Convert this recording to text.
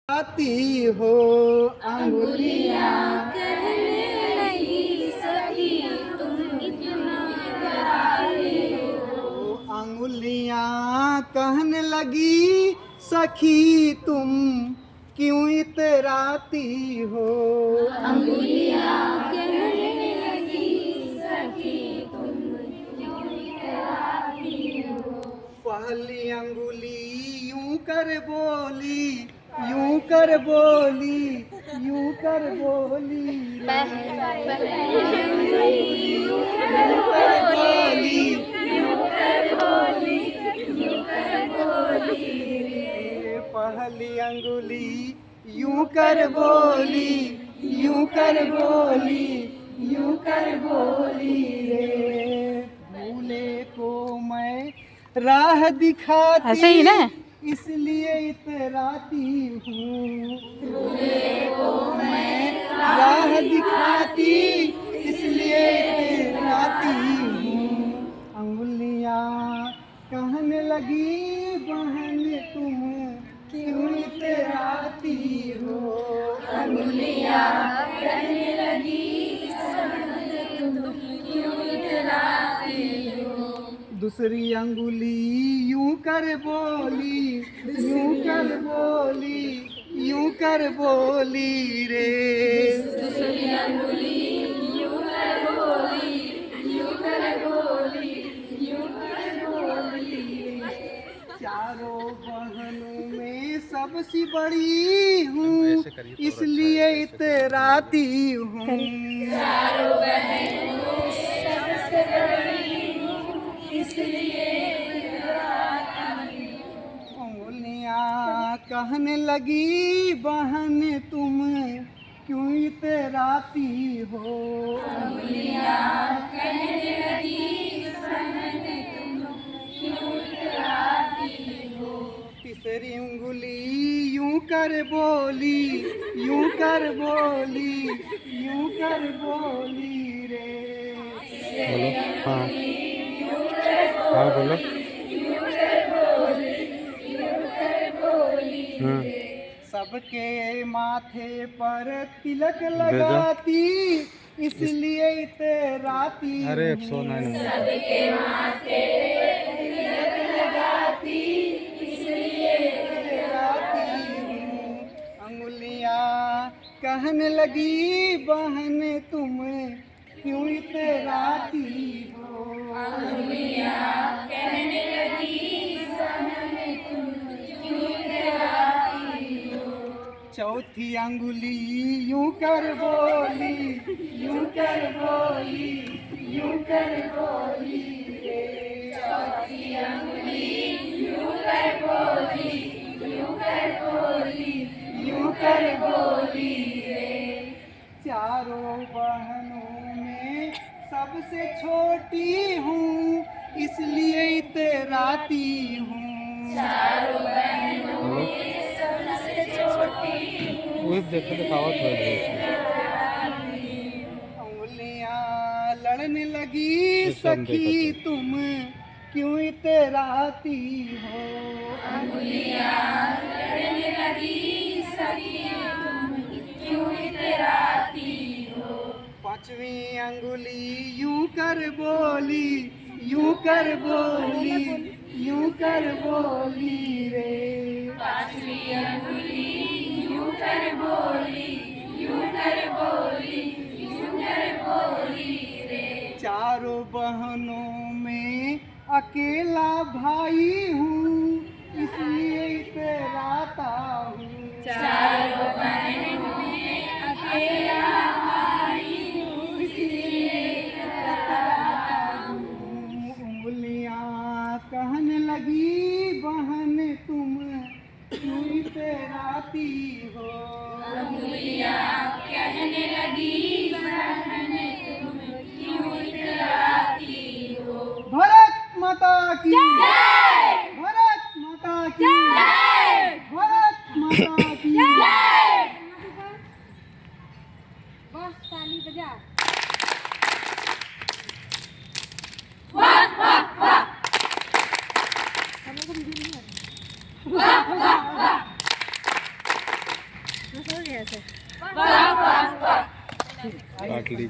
आती हो अंगुलियां कहने लगी सखी तुम इतना करारे हो। अंगुलियां कहने लगी सखी तुम क्यों इतराती हो। अंगुलियां कहने लगी सखी तुम क्यों इतराती हो। पहली अंगुली यूं कर बोली यूं कर बोली यूं कर बोली पहली अंगुली यूं कर बोली यूं कर बोली यूं कर बोली रे भूले को मैं राह दिखाती ऐसे ही ना इसलिए इतराती हूँ। भूले को मैं राह दिखाती इसलिए इतराती हूँ। अंगुलियाँ कहने लगी बहन तुम क्यों इतराती हो। अंगुलियां कहने लगी तुम क्यों इतराती हो। दूसरी अंगुली यूं कर बोली यूं कर बोली यूं कर बोली रे। दूसरी अंगुली यूं कर बोली यूं कर बोली यूं कर बोली। चारों बहनों में सबसे बड़ी हूँ इसलिए इतराती हूँ। चारों बहनों सबसे बड़ी हूँ इसलिए इतराती हूँ। अंगुलियाँ कहने लगी बहन तुम क्यों इतराती हो। अंगुलियां कहने लगी बहन तुम क्यों इतराती हो। तीसरी उंगली यूं कर बोली यूं कर बोली यूं कर बोली रे। बोलो हाँ हाँ बोलो सबके माथे पर तिलक लगाती इसलिए इतराती अरे हूँ। 109 नंबर सबके माथे तिलक लगाती इसलिए इतराती हूँ। अंगुलियाँ कहने लगी बहन तुम क्यों इतराती हो। अंगुलियां कहने लगी बहन तुम क्यों इतराती हो। चौथी अंगुली यूं कर बोली यूं कर बोली यूं कर बोली रे। चौथी अंगुली यूं कर बोली यूं कर बोली यूं कर बोली रे। चारों बहनों में सबसे छोटी हूँ इसलिए इतराती हूँ। चारों बहनों में सबसे छोटी हूँ वही देखो दिखावत हो रही अंगुलियाँ लड़ने लगी सब सखी देखो तुम क्यों इतराती हो। अंगुलियां लड़ने लगी सखी तुम क्यों इतराती हो। पांचवी अंगुली यूं कर बोली यूं कर बोली यूं कर बोली रे। पांचवी अंगुली यूं कर बोली यूं कर बोली यूं कर बोली रे। चारों बहनों में अकेला भाई हूँ इसलिए इतराता हूँ। चारों बहनों में अकेला भाई हूँ इसलिए इतराता हूँ। उंगलियाँ कहने लगी बहन तुम क्यों इतराती हो। अंगुलियां कहने लगी बहन तुम क्यों इतराती हो। भारत माता की भारत माता की भारत माता की। बस ताली बजा। वाह वाह वाह हम लोग को वीडियो नहीं आ रहा। वाह वाह वाह। ऐसे वाह वाह वाह काट ली